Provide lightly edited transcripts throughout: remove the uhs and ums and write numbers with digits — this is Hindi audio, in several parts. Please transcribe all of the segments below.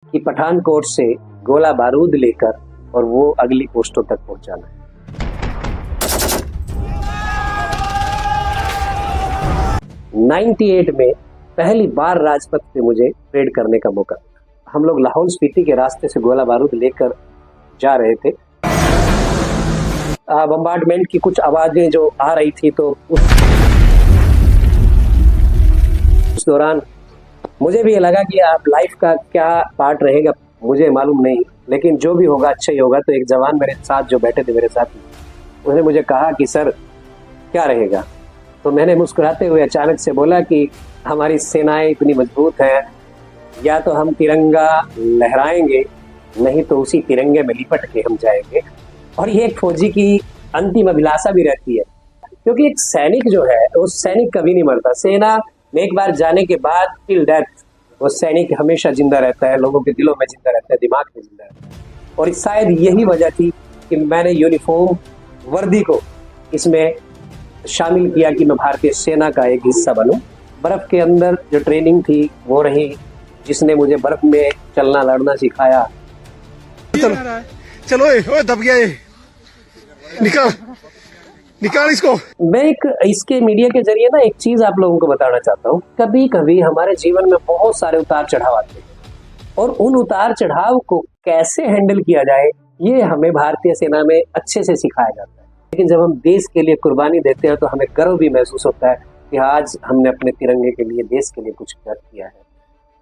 कि पठानकोट से गोला बारूद लेकर और वो अगली पोस्टों तक पहुंचाना है। 98 में पहली बार राजपथ पे मुझे परेड करने का मौका मिला। हम लोग लाहौल स्पीति के रास्ते से गोला बारूद लेकर जा रहे थे। बम्बार्डमेंट की कुछ आवाजें जो आ रही थी, तो उस दौरान मुझे भी ये लगा कि आप लाइफ का क्या पार्ट रहेगा मुझे मालूम नहीं, लेकिन जो भी होगा अच्छा ही होगा। तो एक जवान मेरे साथ जो बैठे थे मेरे साथ, उसने मुझे कहा कि सर क्या रहेगा। तो मैंने मुस्कुराते हुए अचानक से बोला कि हमारी सेनाएं इतनी मजबूत हैं, या तो हम तिरंगा लहराएंगे, नहीं तो उसी तिरंगे में लिपट के हम जाएंगे। और ये एक फौजी की अंतिम अभिलाषा भी रहती है, क्योंकि एक सैनिक जो है वो सैनिक कभी नहीं मरता। सेना में एक बार जाने के बाद टिल डेथ वो सैनिक हमेशा जिंदा रहता है, लोगों के दिलों में जिंदा रहता है, दिमाग में जिंदा रहता है। और शायद यही वजह थी कि मैंने यूनिफॉर्म वर्दी को इसमें शामिल किया कि मैं भारतीय सेना का एक हिस्सा बनूं। बर्फ के अंदर जो ट्रेनिंग थी वो रही, जिसने मुझे बर्फ में चलना लड़ना सिखाया। चलो ओए दब गया ये, निकाल इसको। मैं इसके मीडिया के जरिए ना एक चीज आप लोगों को बताना चाहता हूँ। कभी कभी हमारे जीवन में बहुत सारे उतार चढ़ाव आते हैं, और उन उतार चढ़ाव को कैसे हैंडल किया जाए ये हमें भारतीय सेना में अच्छे से सिखाया जाता है। लेकिन जब हम देश के लिए कुर्बानी देते हैं तो हमें गर्व भी महसूस होता है कि आज हमने अपने तिरंगे के लिए, देश के लिए कुछ कर किया है।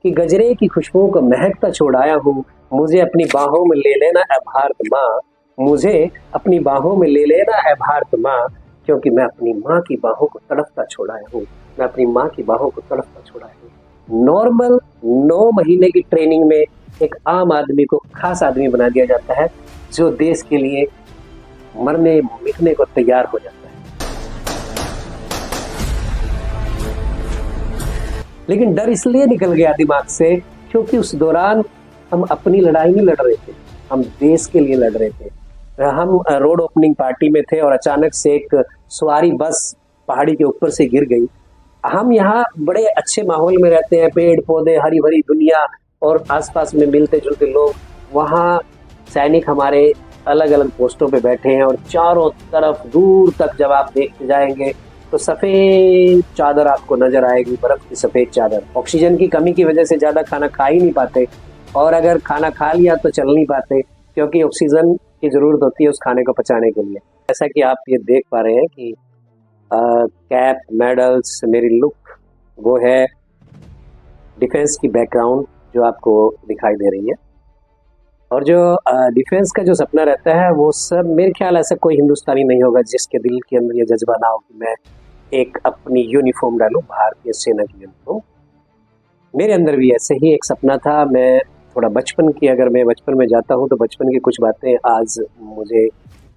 कि गजरे की खुशबुओं को महकता छोड़ाया हूँ, मुझे अपनी बाहों में ले लेना है भारत माँ, मुझे अपनी बाहों में ले लेना है भारत माँ, क्योंकि मैं अपनी माँ की बाहों को तड़पता छोड़ाया हूँ, मैं अपनी माँ की बाहों को तड़पता छोड़ाया हूँ। नॉर्मल 9 महीने की ट्रेनिंग में एक आम आदमी को खास आदमी बना दिया जाता है, जो देश के लिए मरने मिटने को तैयार हो जाता है। लेकिन डर इसलिए निकल गया दिमाग से क्योंकि उस दौरान हम अपनी लड़ाई नहीं लड़ रहे थे, हम देश के लिए लड़ रहे थे। हम रोड ओपनिंग पार्टी में थे और अचानक से एक सवारी बस पहाड़ी के ऊपर से गिर गई। हम यहाँ बड़े अच्छे माहौल में रहते हैं, पेड़ पौधे, हरी भरी दुनिया और आसपास में मिलते जुलते लोग। वहाँ सैनिक हमारे अलग अलग पोस्टों पे बैठे हैं, और चारों तरफ दूर तक जब आप देखते जाएंगे तो सफेद चादर आपको नजर आएगी, बर्फ की सफेद चादर। ऑक्सीजन की कमी की वजह से ज्यादा खाना खा ही नहीं पाते, और अगर खाना खा लिया तो चल नहीं पाते, क्योंकि ऑक्सीजन की जरूरत होती है उस खाने को पचाने के लिए। जैसा कि आप ये देख पा रहे हैं कि कैप, मेडल्स, मेरी लुक वो है डिफेंस की बैकग्राउंड जो आपको दिखाई दे रही है। और जो डिफेंस का जो सपना रहता है वो सब, मेरे ख्याल ऐसा कोई हिंदुस्तानी नहीं होगा जिसके दिल के अंदर ये जज्बा ना हो कि मैं एक अपनी यूनिफॉर्म डालूं, भारतीय सेना की यूनिफॉर्म। मेरे अंदर भी ऐसे ही एक सपना था। मैं थोड़ा बचपन की, अगर मैं बचपन में जाता हूँ तो बचपन की कुछ बातें आज मुझे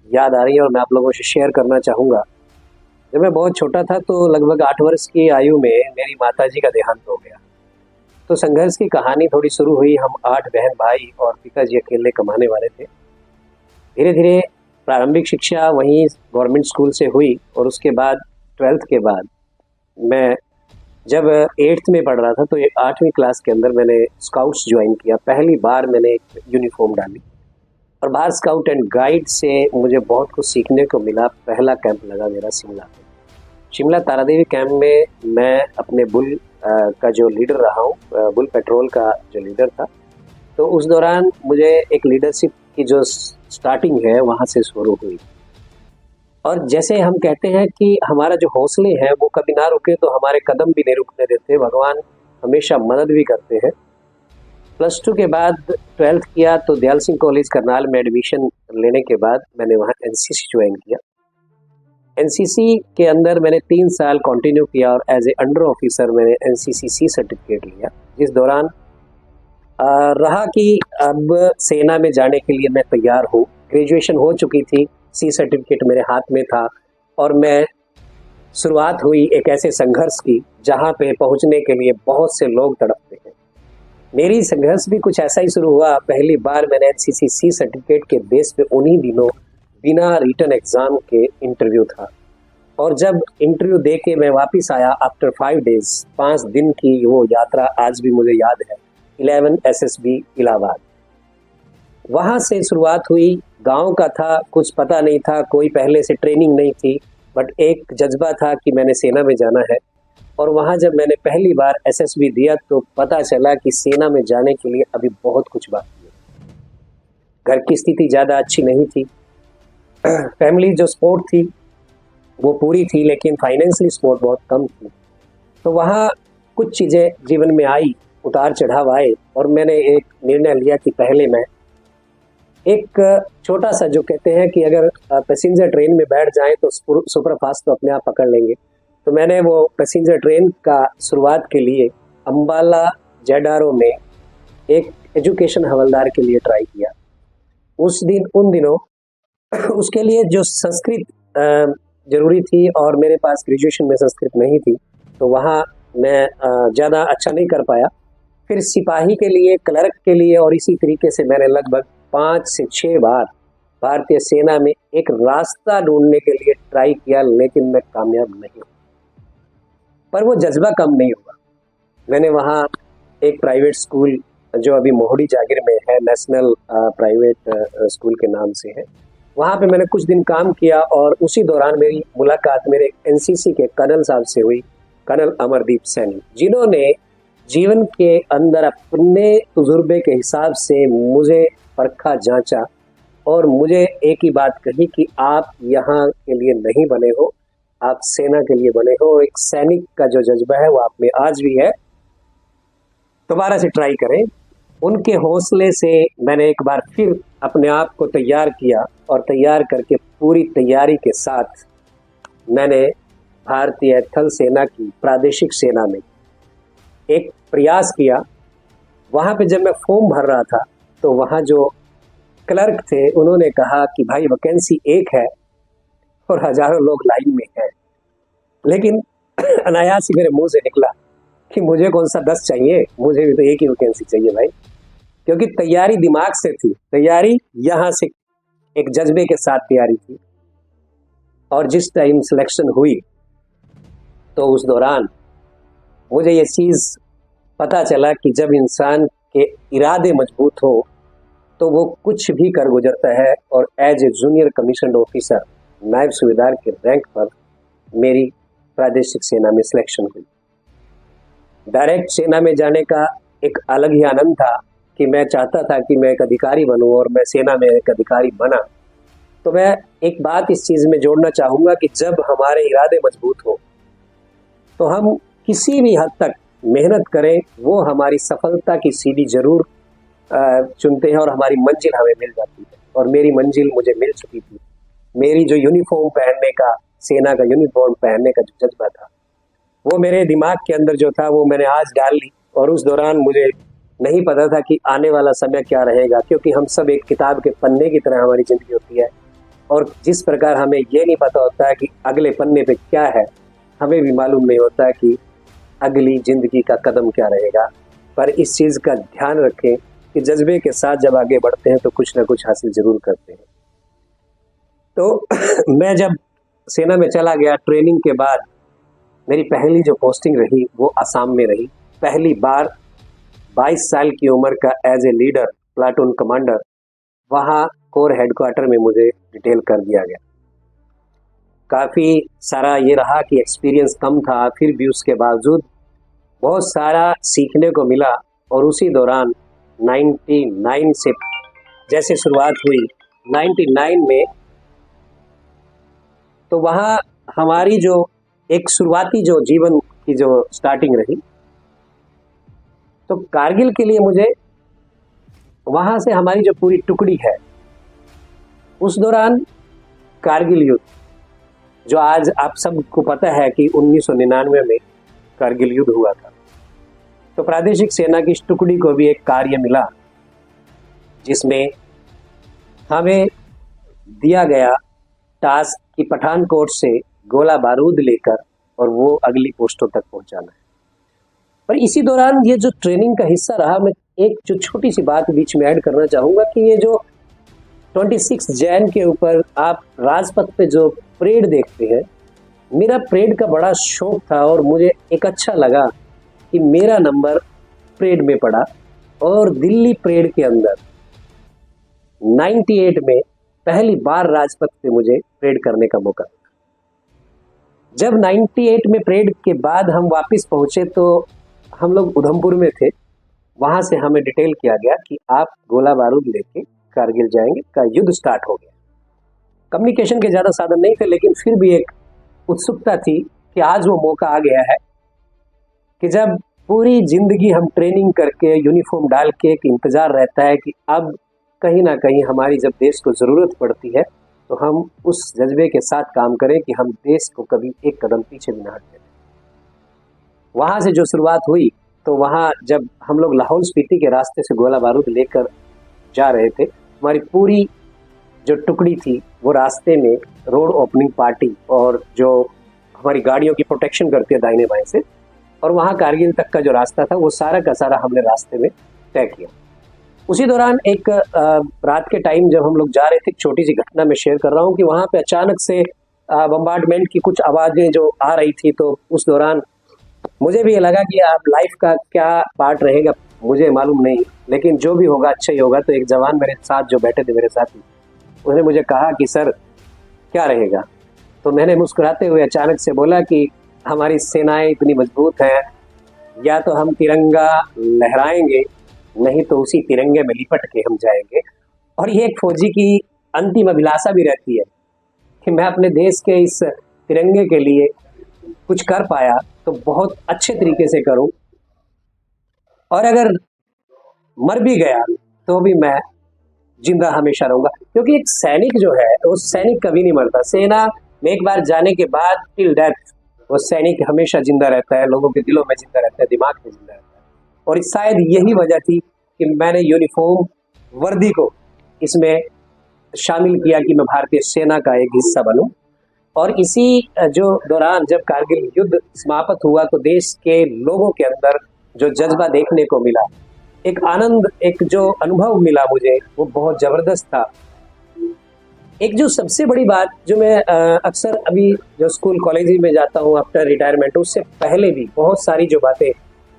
याद आ रही हैं और मैं आप लोगों से शेयर करना चाहूँगा। जब मैं बहुत छोटा था तो लगभग 8 वर्ष की आयु में मेरी माताजी का देहांत हो गया। तो संघर्ष की कहानी थोड़ी शुरू हुई। हम 8 बहन भाई और पिताजी अकेले कमाने वाले थे। धीरे धीरे प्रारंभिक शिक्षा वहीं गवर्नमेंट स्कूल से हुई, और उसके बाद 12th के बाद मैं जब 8th में पढ़ रहा था तो 8वीं क्लास के अंदर मैंने स्काउट्स ज्वाइन किया। पहली बार मैंने एक यूनिफॉर्म डाली, और बाहर स्काउट एंड गाइड से मुझे बहुत कुछ सीखने को मिला। पहला कैंप लगा मेरा शिमला तारादेवी कैंप में। मैं अपने बुल का जो लीडर रहा हूँ, बुल पेट्रोल का जो लीडर था, तो उस दौरान मुझे एक लीडरशिप की जो स्टार्टिंग है वहाँ से शुरू हुई। और जैसे हम कहते हैं कि हमारा जो हौसले हैं वो कभी ना रुके, तो हमारे कदम भी नहीं रुकने देते, भगवान हमेशा मदद भी करते हैं। +2 के बाद 12th किया तो दयाल सिंह कॉलेज करनाल में एडमिशन लेने के बाद मैंने वहाँ एनसीसी ज्वाइन किया। एनसीसी के अंदर मैंने 3 साल कंटिन्यू किया, और एज ए अंडर ऑफिसर मैंने एनसीसी सर्टिफिकेट लिया। जिस दौरान रहा कि अब सेना में जाने के लिए मैं तैयार हूँ। ग्रेजुएशन हो चुकी थी, सी सर्टिफिकेट मेरे हाथ में था, और मैं शुरुआत हुई एक ऐसे संघर्ष की जहाँ पे पहुँचने के लिए बहुत से लोग तड़पते हैं। मेरी संघर्ष भी कुछ ऐसा ही शुरू हुआ। पहली बार मैंने एनसीसी सी सर्टिफिकेट के बेस पे उन्हीं दिनों बिना रिटन एग्जाम के इंटरव्यू था, और जब इंटरव्यू दे के मैं वापस आया आफ्टर 5 डेज, 5 दिन की वो यात्रा आज भी मुझे याद है 11 SSB इलाहाबाद। वहाँ से शुरुआत हुई। गांव का था, कुछ पता नहीं था, कोई पहले से ट्रेनिंग नहीं थी, बट एक जज्बा था कि मैंने सेना में जाना है। और वहाँ जब मैंने पहली बार SSB दिया तो पता चला कि सेना में जाने के लिए अभी बहुत कुछ बाकी है। घर की स्थिति ज़्यादा अच्छी नहीं थी। फैमिली जो सपोर्ट थी वो पूरी थी, लेकिन फाइनेंशियली सपोर्ट बहुत कम थी। तो वहाँ कुछ चीज़ें जीवन में आई, उतार चढ़ाव आए, और मैंने एक निर्णय लिया कि पहले मैं एक छोटा सा, जो कहते हैं कि अगर पैसेंजर ट्रेन में बैठ जाएं तो सुपर फास्ट तो अपने आप पकड़ लेंगे, तो मैंने वो पैसेंजर ट्रेन का शुरुआत के लिए अम्बाला ZRO में एक एजुकेशन हवलदार के लिए ट्राई किया। उन दिनों उसके लिए जो संस्कृत जरूरी थी और मेरे पास ग्रेजुएशन में संस्कृत नहीं थी, तो वहाँ मैं ज़्यादा अच्छा नहीं कर पाया। फिर सिपाही के लिए, क्लर्क के लिए, और इसी तरीके से मैंने लगभग 5 से 6 बार भारतीय सेना में एक रास्ता ढूंढने के लिए ट्राई किया, लेकिन मैं कामयाब नहीं हुआ। पर वो जज्बा कम नहीं हुआ। मैंने वहाँ एक प्राइवेट स्कूल, जो अभी मोहड़ी जागीर में है, नेशनल प्राइवेट स्कूल के नाम से है, वहाँ पे मैंने कुछ दिन काम किया। और उसी दौरान मेरी मुलाकात मेरे NCC के कर्नल साहब से हुई, कर्नल अमरदीप सैनी, जिन्होंने जीवन के अंदर अपने तजुर्बे के हिसाब से मुझे परखा, जांचा, और मुझे एक ही बात कही कि आप यहाँ के लिए नहीं बने हो, आप सेना के लिए बने हो। एक सैनिक का जो जज्बा है वो आप में आज भी है, दोबारा से ट्राई करें। उनके हौसले से मैंने एक बार फिर अपने आप को तैयार किया, और तैयार करके पूरी तैयारी के साथ मैंने भारतीय थल सेना की प्रादेशिक सेना में एक प्रयास किया। वहाँ पे जब मैं फॉर्म भर रहा था तो वहाँ जो क्लर्क थे उन्होंने कहा कि भाई वैकेंसी एक है और हजारों लोग लाइन में हैं। लेकिन अनायास ही मेरे मुंह से निकला कि मुझे कौन सा 10 चाहिए, मुझे भी तो एक ही वैकेंसी चाहिए भाई, क्योंकि तैयारी दिमाग से थी, तैयारी यहाँ से एक जज्बे के साथ तैयारी थी। और जिस टाइम सिलेक्शन हुई तो उस दौरान मुझे ये चीज़ पता चला कि जब इंसान के इरादे मजबूत हो तो वो कुछ भी कर गुजरता है। और as a junior commission officer, नायब सूबेदार के रैंक पर मेरी प्रादेशिक सेना में सिलेक्शन हुई। डायरेक्ट सेना में जाने का एक अलग ही आनंद था कि मैं चाहता था कि मैं एक अधिकारी बनूं, और मैं सेना में एक अधिकारी बना। तो मैं एक बात इस चीज़ में जोड़ना चाहूँगा कि जब हमारे इरादे मजबूत हो तो हम किसी भी हद तक मेहनत करें, वो हमारी सफलता की सीढ़ी जरूर चुनते हैं और हमारी मंजिल हमें मिल जाती है। और मेरी मंजिल मुझे मिल चुकी थी। मेरी जो यूनिफॉर्म पहनने का, सेना का यूनिफॉर्म पहनने का जो जज्बा था, वो मेरे दिमाग के अंदर जो था वो मैंने आज डाल ली। और उस दौरान मुझे नहीं पता था कि आने वाला समय क्या रहेगा, क्योंकि हम सब एक किताब के पन्ने की तरह हमारी ज़िंदगी होती है, और जिस प्रकार हमें ये नहीं पता होता है कि अगले पन्ने पे क्या है, हमें भी मालूम नहीं होता कि अगली ज़िंदगी का कदम क्या रहेगा। पर इस चीज़ का ध्यान रखें कि जज्बे के साथ जब आगे बढ़ते हैं तो कुछ ना कुछ हासिल ज़रूर करते हैं। तो मैं जब सेना में चला गया, ट्रेनिंग के बाद मेरी पहली जो पोस्टिंग रही वो असम में रही। पहली बार 22 साल की उम्र का as a leader, platoon commander, वहाँ कोर हेडक्वार्टर में मुझे डिटेल कर दिया गया। काफ़ी सारा ये रहा कि एक्सपीरियंस कम था, फिर भी उसके बावजूद बहुत सारा सीखने को मिला। और उसी दौरान 99 से जैसे शुरुआत हुई, 99 में, तो वहाँ हमारी जो एक शुरुआती जो जीवन की जो स्टार्टिंग रही, तो कारगिल के लिए मुझे वहाँ से हमारी जो पूरी टुकड़ी है, उस दौरान कारगिल युद्ध, जो आज आप सबको पता है कि 1999 में कारगिल युद्ध हुआ था, तो प्रादेशिक सेना की इस टुकड़ी को भी एक कार्य मिला जिसमें हमें दिया गया टास्क कि पठानकोट से गोला बारूद लेकर और वो अगली पोस्टों तक पहुंचाना है। पर इसी दौरान ये जो ट्रेनिंग का हिस्सा रहा, मैं एक जो छोटी सी बात बीच में ऐड करना चाहूँगा कि ये जो 26 जैन के ऊपर आप राजपथ पे जो परेड देखते हैं, मेरा परेड का बड़ा शौक था और मुझे एक अच्छा लगा कि मेरा नंबर परेड में पड़ा। और दिल्ली परेड के अंदर 98 में पहली बार राजपथ पे मुझे परेड करने का मौका मिला। जब 98 में परेड के बाद हम वापस पहुंचे तो हम लोग उधमपुर में थे। वहां से हमें डिटेल किया गया कि आप गोला बारूद लेके कारगिल जाएंगे, का युद्ध स्टार्ट हो गया। कम्युनिकेशन के ज़्यादा साधन नहीं थे, लेकिन फिर भी एक उत्सुकता थी कि आज वो मौका आ गया है कि जब पूरी जिंदगी हम ट्रेनिंग करके यूनिफॉर्म डाल के एक इंतज़ार रहता है कि अब कहीं ना कहीं हमारी जब देश को ज़रूरत पड़ती है तो हम उस जज्बे के साथ काम करें कि हम देश को कभी एक कदम पीछे भी ना हटने दें। वहाँ से जो शुरुआत हुई, तो वहाँ जब हम लोग लाहौल स्पीति के रास्ते से गोला बारूद लेकर जा रहे थे, हमारी पूरी जो टुकड़ी थी वो रास्ते में रोड ओपनिंग पार्टी और जो हमारी गाड़ियों की प्रोटेक्शन करती है दाहिने बाएं से, और वहाँ कारगिल तक का जो रास्ता था वो सारा का सारा हमने रास्ते में तय किया। उसी दौरान एक रात के टाइम जब हम लोग जा रहे थे, एक छोटी सी घटना मैं शेयर कर रहा हूँ कि वहाँ पे अचानक से बम्बार्डमेंट की कुछ आवाज़ें जो आ रही थी, तो उस दौरान मुझे भी ये लगा कि अब लाइफ का क्या पार्ट रहेगा मुझे मालूम नहीं, लेकिन जो भी होगा अच्छा ही होगा। तो एक जवान मेरे साथ जो बैठे थे, मेरे साथी, उसने मुझे कहा कि सर क्या रहेगा। तो मैंने मुस्कुराते हुए अचानक से बोला कि हमारी सेनाएं इतनी मजबूत हैं, या तो हम तिरंगा लहराएंगे, नहीं तो उसी तिरंगे में लिपट के हम जाएंगे। और ये एक फौजी की अंतिम अभिलाषा भी रहती है कि मैं अपने देश के इस तिरंगे के लिए कुछ कर पाया तो बहुत अच्छे तरीके से करूं, और अगर मर भी गया तो भी मैं जिंदा हमेशा रहूंगा। क्योंकि एक सैनिक जो है वो सैनिक कभी नहीं मरता। सेना में एक बार जाने के बाद टिल डेथ वो सैनिक हमेशा जिंदा रहता है, लोगों के दिलों में जिंदा रहता है, दिमाग में जिंदा रहता है। और शायद यही वजह थी कि मैंने यूनिफॉर्म वर्दी को इसमें शामिल किया कि मैं भारतीय सेना का एक हिस्सा बनूं। और इसी जो दौरान जब कारगिल युद्ध समाप्त हुआ तो देश के लोगों के अंदर जो जज्बा देखने को मिला, एक आनंद, एक जो अनुभव मिला मुझे, वो बहुत जबरदस्त था। एक जो सबसे बड़ी बात जो मैं अक्सर अभी जो स्कूल कॉलेज में जाता हूँ आफ्टर रिटायरमेंट, उससे पहले भी बहुत सारी जो बातें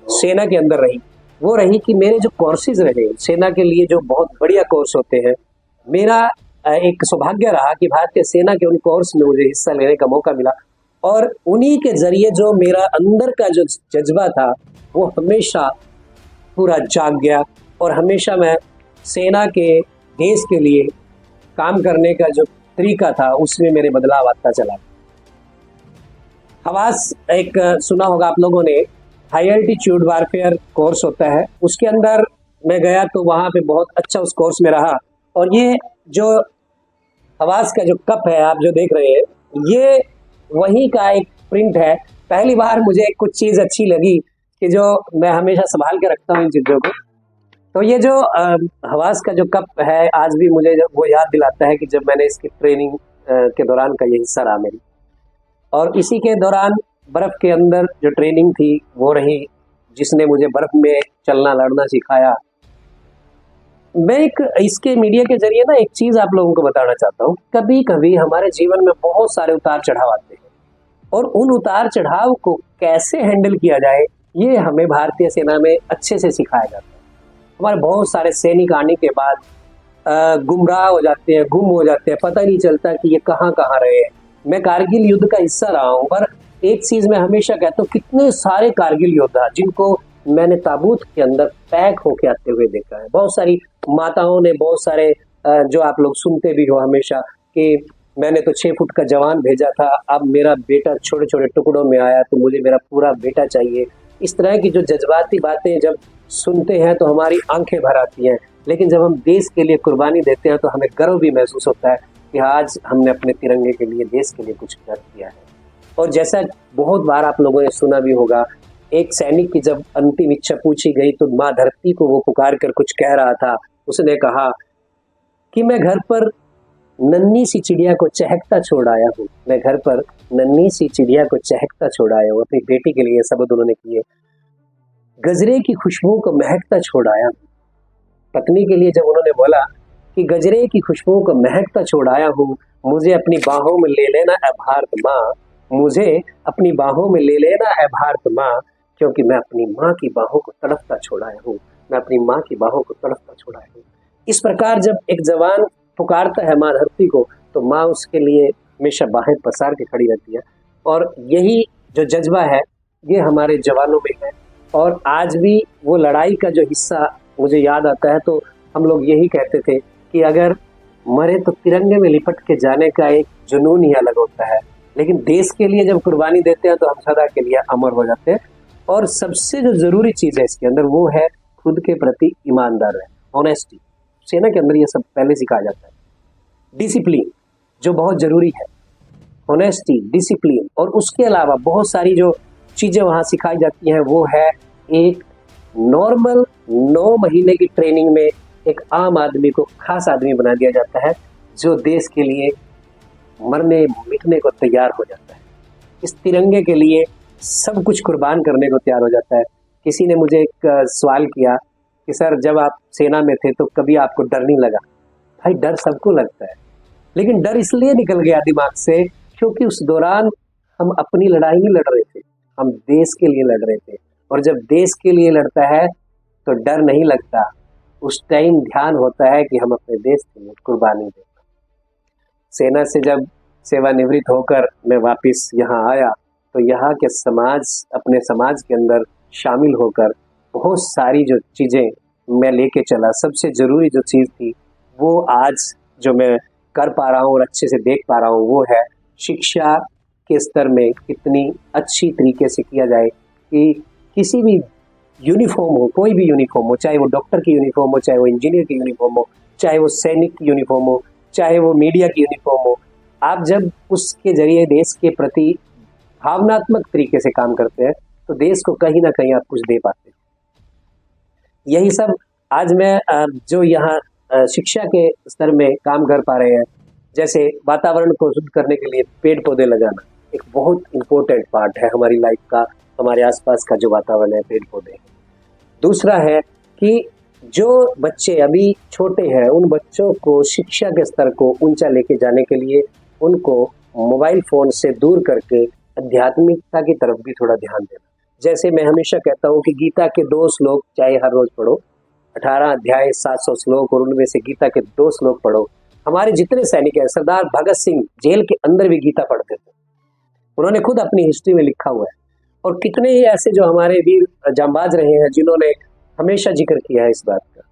सेना के अंदर रही, वो रही कि मेरे जो कोर्सेज रहे सेना के लिए, जो बहुत बढ़िया कोर्स होते हैं, मेरा एक सौभाग्य रहा कि भारतीय सेना के उन कोर्स में मुझे हिस्सा लेने का मौका मिला। और उन्हीं के जरिए जो मेरा अंदर का जो जज्बा था वो हमेशा पूरा जाग गया, और हमेशा मैं सेना के, देश के लिए काम करने का जो तरीका था उसमें मेरे बदलाव आता चला। हवास एक सुना होगा आप लोगों ने, हाई एल्टीट्यूड वारफेयर कोर्स होता है, उसके अंदर मैं गया तो वहाँ पे बहुत अच्छा उस कोर्स में रहा। और ये जो हवास का जो कप है आप जो देख रहे हैं, ये वही का एक प्रिंट है। पहली बार मुझे कुछ चीज़ अच्छी लगी कि जो मैं हमेशा संभाल के रखता हूँ इन चीज़ों को। तो ये जो हवास का जो कप है, आज भी मुझे वो याद दिलाता है कि जब मैंने इसकी ट्रेनिंग के दौरान का ये हिस्सा रहा मेरी। और इसी के दौरान बर्फ़ के अंदर जो ट्रेनिंग थी वो रही, जिसने मुझे बर्फ़ में चलना लड़ना सिखाया। मैं एक इसके मीडिया के जरिए ना एक चीज़ आप लोगों को बताना चाहता हूँ। कभी कभी हमारे जीवन में बहुत सारे उतार चढ़ाव आते हैं, और उन उतार चढ़ाव को कैसे हैंडल किया जाए ये हमें भारतीय सेना में अच्छे से सिखाया जाता है। हमारे बहुत सारे सैनिक आने के बाद गुमराह हो जाते हैं, गुम हो जाते हैं, पता नहीं चलता कि ये कहाँ कहाँ रहे हैं। मैं कारगिल युद्ध का हिस्सा रहा हूँ, पर एक चीज़ मैं हमेशा कहता हूँ, कितने सारे कारगिल योद्धा जिनको मैंने ताबूत के अंदर पैक होके आते हुए देखा है। बहुत सारी माताओं ने, बहुत सारे जो आप लोग सुनते भी हो हमेशा कि मैंने तो 6 फुट का जवान भेजा था, अब मेरा बेटा छोटे छोटे टुकड़ों में आया तो मुझे मेरा पूरा बेटा चाहिए। इस तरह की जो जज्बाती बातें जब सुनते हैं तो हमारी आंखें भर आती हैं। लेकिन जब हम देश के लिए कुर्बानी देते हैं तो हमें गर्व भी महसूस होता है कि आज हमने अपने तिरंगे के लिए, देश के लिए कुछ कर किया है। और जैसा बहुत बार आप लोगों ने सुना भी होगा, एक सैनिक की जब अंतिम इच्छा पूछी गई तो माँ धरती को वो पुकार कर कुछ कह रहा था। उसने कहा कि मैं घर पर नन्ही सी चिड़िया को चहकता छोड़ आया हूँ, मैं घर पर नन्ही सी चिड़िया को चहकता छोड़ आया हूँ। अपनी बेटी के लिए शब्द उन्होंने किए। गजरे की खुशबू को महकता छोड़ आया हूँ। पत्नी के लिए जब उन्होंने बोला कि गजरे की खुशबू को महकता छोड़ आया हूँ, मुझे अपनी बाहों में ले लेना ऐ भारत माँ, मुझे अपनी बाहों में ले लेना ऐ भारत माँ, क्योंकि मैं अपनी माँ की बाहों को तड़पता छोड़ आया हूँ। मैं अपनी माँ की बाहों को तड़पता छोड़ा है। इस प्रकार जब एक जवान पुकारता है माँ धरती को, तो माँ उसके लिए हमेशा बाहें पसार के खड़ी रहती है। और यही जो जज्बा है ये हमारे जवानों में है। और आज भी वो लड़ाई का जो हिस्सा मुझे याद आता है, तो हम लोग यही कहते थे कि अगर मरे तो तिरंगे में लिपट के जाने का एक जुनून ही अलग होता है, लेकिन देश के लिए जब कुर्बानी देते हैं तो हम सदा के लिए अमर हो जाते हैं। और सबसे जो जरूरी चीज है इसके अंदर वो है खुद के प्रति ईमानदार रहे, ऑनेस्टी। सेना के अंदर ये सब पहले सिखाया जाता है। डिसिप्लिन जो बहुत जरूरी है, ऑनेस्टी, डिसिप्लिन, और उसके अलावा बहुत सारी जो चीजें वहां सिखाई जाती हैं वो है एक नॉर्मल 9 महीने की ट्रेनिंग में एक आम आदमी को खास आदमी बना दिया जाता है, जो देश के लिए मरने मिटने को तैयार हो जाता है, इस तिरंगे के लिए सब कुछ कुर्बान करने को तैयार हो जाता है। किसी ने मुझे एक सवाल किया कि सर जब आप सेना में थे तो कभी आपको डर नहीं लगा? भाई डर सबको लगता है, लेकिन डर इसलिए निकल गया दिमाग से क्योंकि उस दौरान हम अपनी लड़ाई नहीं लड़ रहे थे, हम देश के लिए लड़ रहे थे। और जब देश के लिए लड़ता है तो डर नहीं लगता, उस टाइम ध्यान होता है कि हम अपने देश के लिए कुर्बानी दें। सेना से जब सेवानिवृत्त होकर मैं वापस यहाँ आया तो यहाँ के समाज, अपने समाज के अंदर शामिल होकर बहुत सारी जो चीज़ें मैं लेके चला, सबसे ज़रूरी जो चीज़ थी वो आज जो मैं कर पा रहा हूँ और अच्छे से देख पा रहा हूँ वो है शिक्षा के स्तर में कितनी अच्छी तरीके से किया जाए कि किसी भी यूनिफॉर्म हो, कोई भी यूनिफॉर्म हो, चाहे वो डॉक्टर की यूनिफॉर्म हो, चाहे वो इंजीनियर की यूनिफॉर्म हो, चाहे वो सैनिक की यूनिफॉर्म हो, चाहे वो मीडिया की यूनिफॉर्म हो, आप जब उसके जरिए देश के प्रति भावनात्मक तरीके से काम करते हैं तो देश को कहीं ना कहीं आप कुछ दे पाते हैं। यही सब आज मैं जो यहाँ शिक्षा के स्तर में काम कर पा रहे हैं, जैसे वातावरण को शुद्ध करने के लिए पेड़ पौधे लगाना एक बहुत इम्पोर्टेंट पार्ट है हमारी लाइफ का, हमारे आसपास का जो वातावरण है पेड़ पौधे हैं। दूसरा है कि जो बच्चे अभी छोटे हैं उन बच्चों को शिक्षा के स्तर को ऊंचा लेके जाने के लिए उनको मोबाइल फोन से दूर करके आध्यात्मिकता की तरफ भी थोड़ा ध्यान देना। जैसे मैं हमेशा कहता हूँ कि गीता के 2 श्लोक चाहे हर रोज पढ़ो, 18 अध्याय 700 श्लोक, और उनमें से गीता के 2 श्लोक पढ़ो। हमारे जितने सैनिक हैं, सरदार भगत सिंह जेल के अंदर भी गीता पढ़ते थे, उन्होंने खुद अपनी हिस्ट्री में लिखा हुआ है। और कितने ही ऐसे जो हमारे वीर जांबाज रहे हैं जिन्होंने हमेशा जिक्र किया है इस बात का।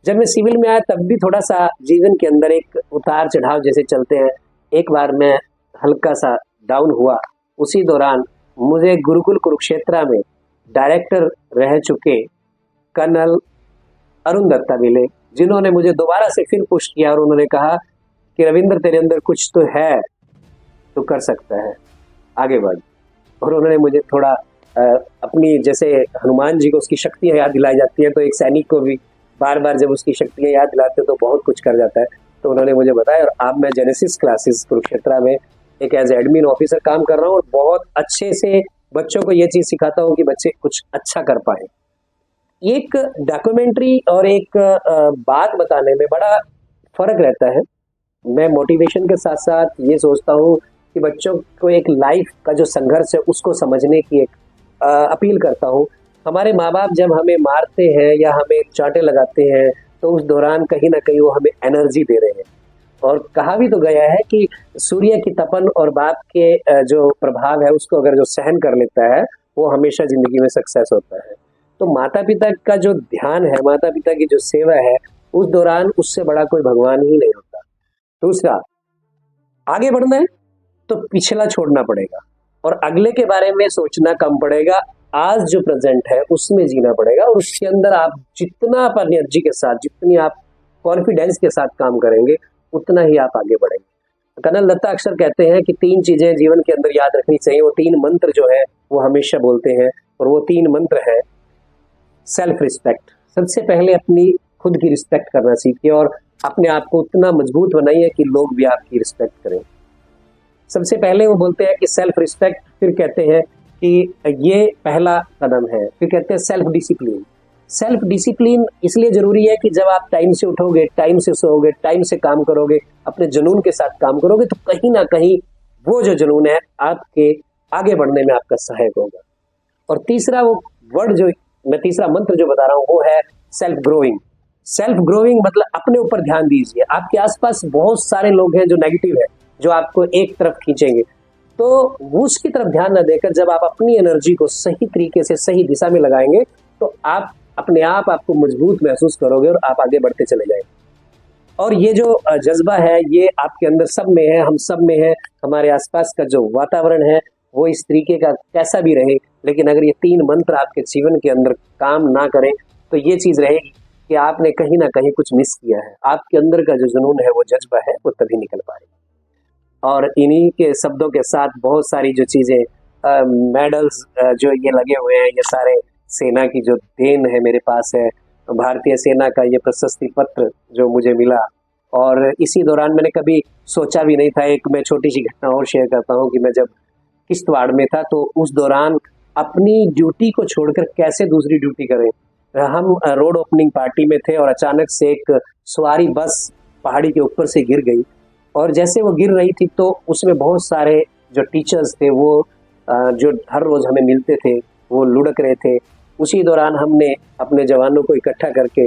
जब मैं सिविल में आया तब भी थोड़ा सा जीवन के अंदर एक उतार चढ़ाव जैसे चलते हैं। एक बार मैं हल्का सा डाउन हुआ, उसी दौरान मुझे गुरुकुल कुरुक्षेत्रा में डायरेक्टर रह चुके कर्नल अरुण दत्ता मिले, जिन्होंने मुझे दोबारा से फिर पुश किया और उन्होंने कहा कि रविंद्र तेरे अंदर कुछ तो है, तो कर सकता है, आगे बढ़। और उन्होंने मुझे थोड़ा अपनी, जैसे हनुमान जी को उसकी शक्तियाँ याद दिलाई जाती हैं, तो एक सैनिक को भी बार बार जब उसकी शक्तियाँ याद दिलाते तो बहुत कुछ कर जाता है। तो उन्होंने मुझे बताया, और अब मैं जेनेसिस क्लासेस कुरुक्षेत्रा में एक एज एडमिन ऑफिसर काम कर रहा हूँ और बहुत अच्छे से बच्चों को ये चीज़ सिखाता हूँ कि बच्चे कुछ अच्छा कर पाए। एक डॉक्यूमेंट्री और एक बात बताने में बड़ा फर्क रहता है। मैं मोटिवेशन के साथ साथ ये सोचता हूँ कि बच्चों को एक लाइफ का जो संघर्ष है उसको समझने की एक अपील करता हूँ। हमारे माँ बाप जब हमें मारते हैं या हमें चांटे लगाते हैं तो उस दौरान कहीं ना कहीं वो हमें एनर्जी दे रहे हैं। और कहा भी तो गया है कि सूर्य की तपन और बाप के जो प्रभाव है उसको अगर जो सहन कर लेता है वो हमेशा जिंदगी में सक्सेस होता है। तो माता पिता का जो ध्यान है, माता पिता की जो सेवा है, उस दौरान उससे बड़ा कोई भगवान ही नहीं होता। दूसरा, आगे बढ़ना है तो पिछला छोड़ना पड़ेगा और अगले के बारे में सोचना कम पड़ेगा। आज जो प्रेजेंट है उसमें जीना पड़ेगा और उसके अंदर आप जितना आप एनर्जी के साथ, जितनी आप कॉन्फिडेंस के साथ काम करेंगे उतना ही आप आगे बढ़ेंगे। कर्नल दत्ता अक्सर कहते हैं कि 3 चीजें जीवन के अंदर याद रखनी चाहिए। वो 3 मंत्र जो है वो हमेशा बोलते हैं और वो 3 मंत्र है सेल्फ रिस्पेक्ट। सबसे पहले अपनी खुद की रिस्पेक्ट करना सीखिए और अपने आप को उतना मजबूत बनाइए कि लोग भी आपकी रिस्पेक्ट करें। सबसे पहले वो बोलते हैं कि सेल्फ रिस्पेक्ट, फिर कहते हैं कि ये पहला कदम है, फिर कहते हैं सेल्फ डिसिप्लिन। सेल्फ डिसिप्लिन इसलिए जरूरी है कि जब आप टाइम से उठोगे, टाइम से सोओगे, टाइम से काम करोगे, अपने जुनून के साथ काम करोगे तो कहीं ना कहीं वो जो जुनून है आपके आगे बढ़ने में आपका सहायक होगा। और तीसरा वो वर्ड जो मैं तीसरा मंत्र जो बता रहा हूँ वो है सेल्फ ग्रोइंग मतलब अपने ऊपर ध्यान दीजिए। आपके आसपास बहुत सारे लोग हैं जो नेगेटिव है, जो आपको एक तरफ खींचेंगे, तो वो उसकी तरफ ध्यान न देकर जब आप अपनी एनर्जी को सही तरीके से सही दिशा में लगाएंगे तो आप अपने आप आपको मजबूत महसूस करोगे और आप आगे बढ़ते चले जाएंगे। और ये जो जज्बा है ये आपके अंदर सब में है, हम सब में है। हमारे आसपास का जो वातावरण है वो इस तरीके का कैसा भी रहे, लेकिन अगर ये 3 मंत्र आपके जीवन के अंदर काम ना करें तो ये चीज रहेगी कि आपने कहीं ना कहीं कुछ मिस किया है। आपके अंदर का जो जुनून है, वो जज्बा है, वो तभी निकल पाएगा। और इन्हीं के शब्दों के साथ बहुत सारी जो चीजें मेडल्स जो ये लगे हुए हैं, ये सारे सेना की जो देन है मेरे पास है, भारतीय सेना का ये प्रशस्ति पत्र जो मुझे मिला। और इसी दौरान मैंने कभी सोचा भी नहीं था। एक मैं छोटी सी घटना और शेयर करता हूँ कि मैं जब किश्तवाड़ में था तो उस दौरान अपनी ड्यूटी को छोड़कर कैसे दूसरी ड्यूटी करें। हम रोड ओपनिंग पार्टी में थे और अचानक से एक सवारी बस पहाड़ी के ऊपर से गिर गई। और जैसे वो गिर रही थी तो उसमें बहुत सारे जो टीचर्स थे वो जो हर रोज हमें मिलते थे वो लुढ़क रहे थे। उसी दौरान हमने अपने जवानों को इकट्ठा करके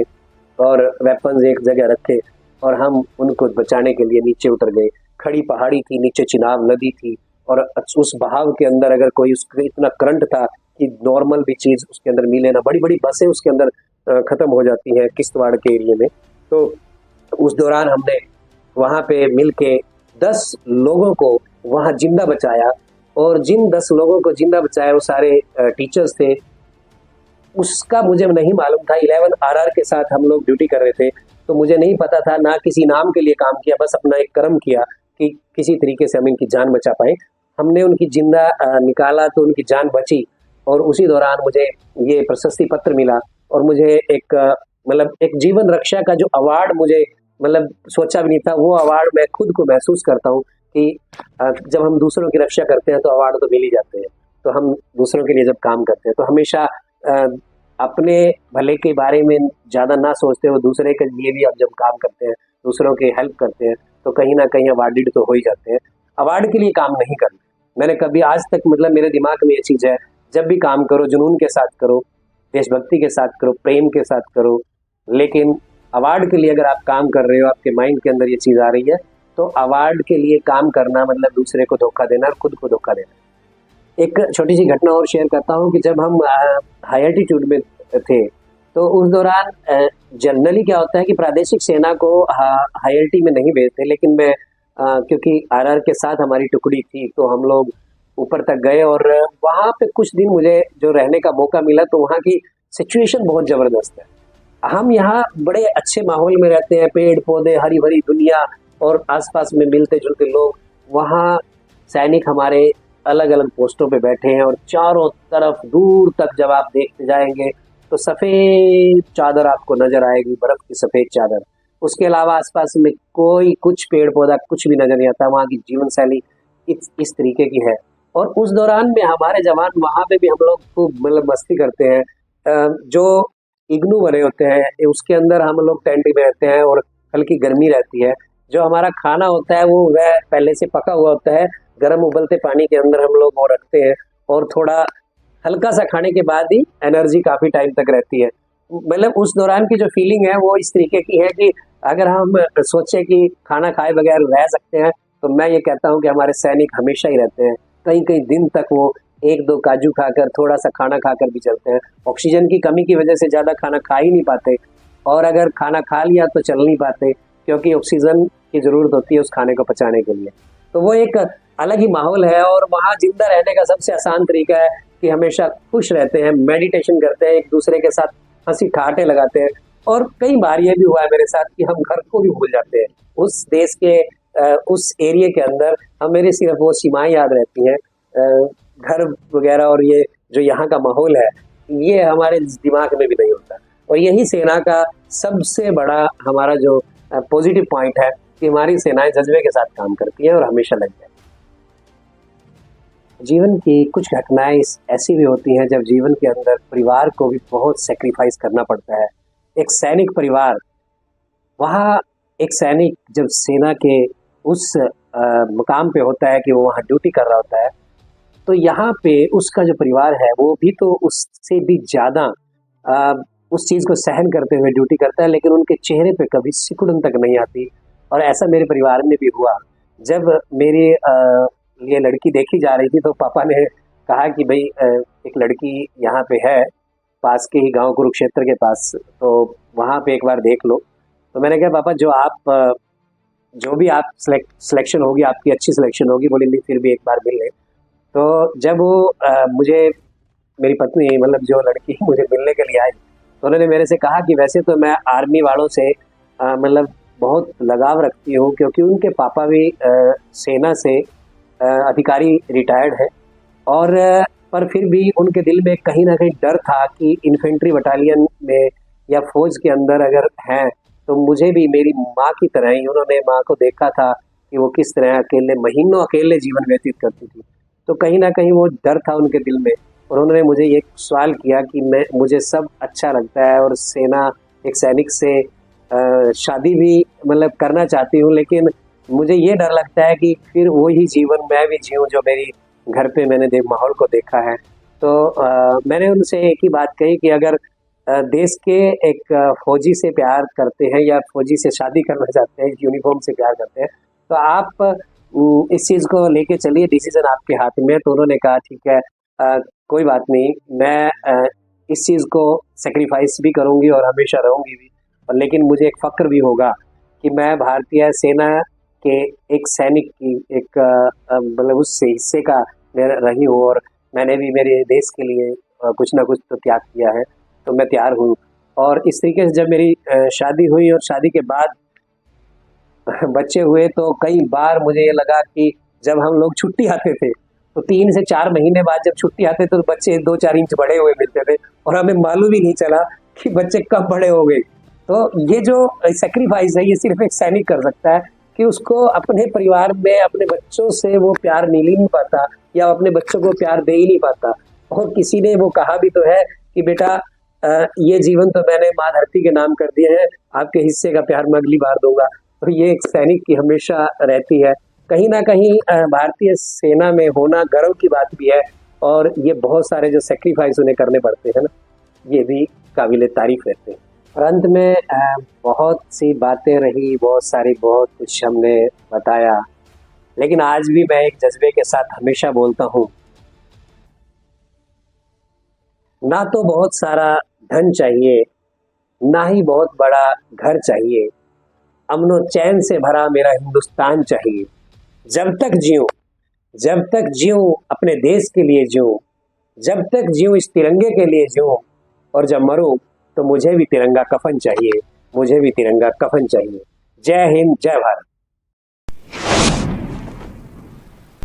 और वेपन्स एक जगह रखे और हम उनको बचाने के लिए नीचे उतर गए। खड़ी पहाड़ी थी, नीचे चिनाब नदी थी और उस बहाव के अंदर अगर कोई उसका इतना करंट था कि नॉर्मल भी चीज उसके अंदर मिले ना, बड़ी बड़ी बसें उसके अंदर खत्म हो जाती हैं किश्तवाड़ के एरिया में। तो उस दौरान हमने वहां पे मिलके 10 लोगों को वहां जिंदा बचाया। और जिन 10 लोगों को जिंदा बचाया वो सारे टीचर्स थे। उसका मुझे नहीं मालूम था। 11 आरआर के साथ हम लोग ड्यूटी कर रहे थे, तो मुझे नहीं पता था, ना किसी नाम के लिए काम किया, बस अपना एक कर्म किया कि किसी तरीके से हम इनकी जान बचा पाए। हमने उनकी जिंदा निकाला तो उनकी जान बची और उसी दौरान मुझे ये प्रशस्ति पत्र मिला। और मुझे एक मतलब एक जीवन रक्षा का जो अवार्ड मुझे मतलब सोचा भी नहीं था, वो अवार्ड मैं खुद को महसूस करता हूँ कि जब हम दूसरों की रक्षा करते हैं तो अवार्ड तो मिल ही जाते हैं। तो हम दूसरों के लिए जब काम करते हैं तो हमेशा अपने भले के बारे में ज़्यादा ना सोचते हो, दूसरे के लिए भी आप जब काम करते हैं, दूसरों की हेल्प करते हैं तो कहीं ना कहीं अवार्डेड तो हो ही जाते हैं। अवार्ड के लिए काम नहीं करना मैंने कभी आज तक, मतलब मेरे दिमाग में ये चीज़ है, जब भी काम करो जुनून के साथ करो, देशभक्ति के साथ करो, प्रेम के साथ करो। लेकिन अवार्ड के लिए अगर आप काम कर रहे हो, आपके माइंड के अंदर ये चीज़ आ रही है, तो अवार्ड के लिए काम करना मतलब दूसरे को धोखा देना और खुद को धोखा देना। एक छोटी सी घटना और शेयर करता हूँ कि जब हम हाई एल्टीट्यूड में थे तो उस दौरान जनरली क्या होता है कि प्रादेशिक सेना को हाई एल्टी में नहीं भेजते, लेकिन मैं क्योंकि आरआर के साथ हमारी टुकड़ी थी तो हम लोग ऊपर तक गए और वहाँ पे कुछ दिन मुझे जो रहने का मौका मिला तो वहाँ की सिचुएशन बहुत ज़बरदस्त है। हम यहाँ बड़े अच्छे माहौल में रहते हैं, पेड़ पौधे, हरी भरी दुनिया और आसपास में मिलते जुलते लोग। वहाँ सैनिक हमारे अलग अलग पोस्टों पे बैठे हैं और चारों तरफ दूर तक जब आप देखते जाएंगे तो सफ़ेद चादर आपको नजर आएगी, बर्फ की सफ़ेद चादर। उसके अलावा आसपास में कोई कुछ पेड़ पौधा कुछ भी नजर नहीं आता। वहाँ की जीवन शैली इस तरीके की है। और उस दौरान में हमारे जवान वहाँ पे भी हम लोग खूब मतलब मस्ती करते हैं। जो इग्नू बने होते हैं उसके अंदर हम लोग टेंट में रहते हैं और हल्की गर्मी रहती है। जो हमारा खाना होता है वो वह पहले से पका हुआ होता है, गर्म उबलते पानी के अंदर हम लोग वो रखते हैं और थोड़ा हल्का सा खाने के बाद ही एनर्जी काफ़ी टाइम तक रहती है। मतलब उस दौरान की जो फीलिंग है वो इस तरीके की है कि अगर हम सोचें कि खाना खाए बगैर रह सकते हैं तो मैं ये कहता हूँ कि हमारे सैनिक हमेशा ही रहते हैं। कई कई दिन तक वो 1-2 काजू खाकर, थोड़ा सा खाना खाकर भी चलते हैं। ऑक्सीजन की कमी की वजह से ज़्यादा खाना खा ही नहीं पाते और अगर खाना खा लिया तो चल नहीं पाते क्योंकि ऑक्सीजन की ज़रूरत होती है उस खाने को पचाने के लिए। तो वो एक अलग ही माहौल है और वहाँ जिंदा रहने का सबसे आसान तरीका है कि हमेशा खुश रहते हैं, मेडिटेशन करते हैं, एक दूसरे के साथ हंसी ठहाटे लगाते हैं। और कई बार ये भी हुआ है मेरे साथ कि हम घर को भी भूल जाते हैं। उस देश के उस एरिया के अंदर हमें सिर्फ वो सीमाएं याद रहती हैं, घर वगैरह और ये जो यहाँ का माहौल है ये हमारे दिमाग में भी नहीं होता। और यही सेना का सबसे बड़ा हमारा जो पॉजिटिव पॉइंट है कि हमारी सेनाएं जज्बे के साथ काम करती हैं और हमेशा लग जाए। जीवन की कुछ घटनाएं ऐसी भी होती हैं जब जीवन के अंदर परिवार को भी बहुत सेक्रीफाइस करना पड़ता है। एक सैनिक परिवार, वहाँ एक सैनिक जब सेना के उस मुकाम पे होता है कि वो वहाँ ड्यूटी कर रहा होता है तो यहाँ पे उसका जो परिवार है वो भी तो उससे भी ज़्यादा उस चीज़ को सहन करते हुए ड्यूटी करता है, लेकिन उनके चेहरे पे कभी सिकुड़न तक नहीं आती। और ऐसा मेरे परिवार में भी हुआ। जब मेरी ये लड़की देखी जा रही थी तो पापा ने कहा कि भाई एक लड़की यहाँ पे है, पास के ही गांव कुरुक्षेत्र के पास, तो वहाँ पे एक बार देख लो। तो मैंने कहा पापा जो भी आप सिलेक्शन होगी, आपकी अच्छी सिलेक्शन होगी, बोले नहीं फिर भी एक बार मिल ले। तो जब वो मुझे मेरी पत्नी मतलब जो लड़की मुझे मिलने के लिए आई, तो उन्होंने मेरे से कहा कि वैसे तो मैं आर्मी वालों से मतलब बहुत लगाव रखती हूँ, क्योंकि उनके पापा भी सेना से अधिकारी रिटायर्ड है। और पर फिर भी उनके दिल में कहीं ना कहीं डर था कि इन्फेंट्री बटालियन में या फौज के अंदर अगर हैं तो मुझे भी मेरी माँ की तरह ही, उन्होंने माँ को देखा था कि वो किस तरह अकेले महीनों अकेले जीवन व्यतीत करती थी, तो कहीं ना कहीं वो डर था उनके दिल में। और उन्होंने मुझे ये सवाल किया कि मुझे सब अच्छा लगता है और सेना एक सैनिक से शादी भी मतलब करना चाहती हूँ, लेकिन मुझे ये डर लगता है कि फिर वही जीवन मैं भी जीऊँ जो मेरी घर पे मैंने माहौल को देखा है। तो मैंने उनसे एक ही बात कही कि अगर देश के एक फौजी से प्यार करते हैं या फौजी से शादी करना चाहते हैं, यूनिफॉर्म से प्यार करते हैं, तो आप इस चीज़ को लेके चलिए, डिसीजन आपके हाथ में। तो उन्होंने कहा ठीक है, कोई बात नहीं, मैं इस चीज़ को सेक्रीफाइस भी करूँगी और हमेशा रहूँगी भी, और लेकिन मुझे एक फ़क्र भी होगा कि मैं भारतीय सेना के एक सैनिक की एक मतलब उस हिस्से का मैं रही हूँ, और मैंने भी मेरे देश के लिए कुछ ना कुछ तो त्याग किया है, तो मैं तैयार हूँ। और इस तरीके से जब मेरी शादी हुई और शादी के बाद बच्चे हुए, तो कई बार मुझे ये लगा कि जब हम लोग छुट्टी आते थे तो 3 से 4 महीने बाद जब छुट्टी आते तो बच्चे 2-4 इंच बड़े हुए मिलते थे और हमें मालूम ही नहीं चला कि बच्चे कब बड़े हो गए। तो ये जो सैक्रिफाइस है, ये सिर्फ एक सैनिक कर सकता है कि उसको अपने परिवार में अपने बच्चों से वो प्यार मिल ही नहीं पाता या अपने बच्चों को प्यार दे ही नहीं पाता। और किसी ने वो कहा भी तो है कि बेटा ये जीवन तो मैंने माँ धरती के नाम कर दिए हैं, आपके हिस्से का प्यार मैं अगली बार दूंगा। तो ये एक सैनिक की हमेशा रहती है। कहीं ना कहीं भारतीय सेना में होना गर्व की बात भी है, और ये बहुत सारे जो सेक्रीफाइस उन्हें करने पड़ते हैं ना, ये भी काबिले तारीफ रहते हैं। और अंत में बहुत सी बातें रही, बहुत कुछ हमने बताया, लेकिन आज भी मैं एक जज्बे के साथ हमेशा बोलता हूँ, ना तो बहुत सारा धन चाहिए, ना ही बहुत बड़ा घर चाहिए, अमनो चैन से भरा मेरा हिंदुस्तान चाहिए। जब तक जीऊं अपने देश के लिए जीऊं, जब तक जीऊं इस तिरंगे के लिए जीऊं, और जब मरूं तो मुझे भी तिरंगा कफन चाहिए, मुझे भी तिरंगा कफन चाहिए। जय हिंद, जय भारत।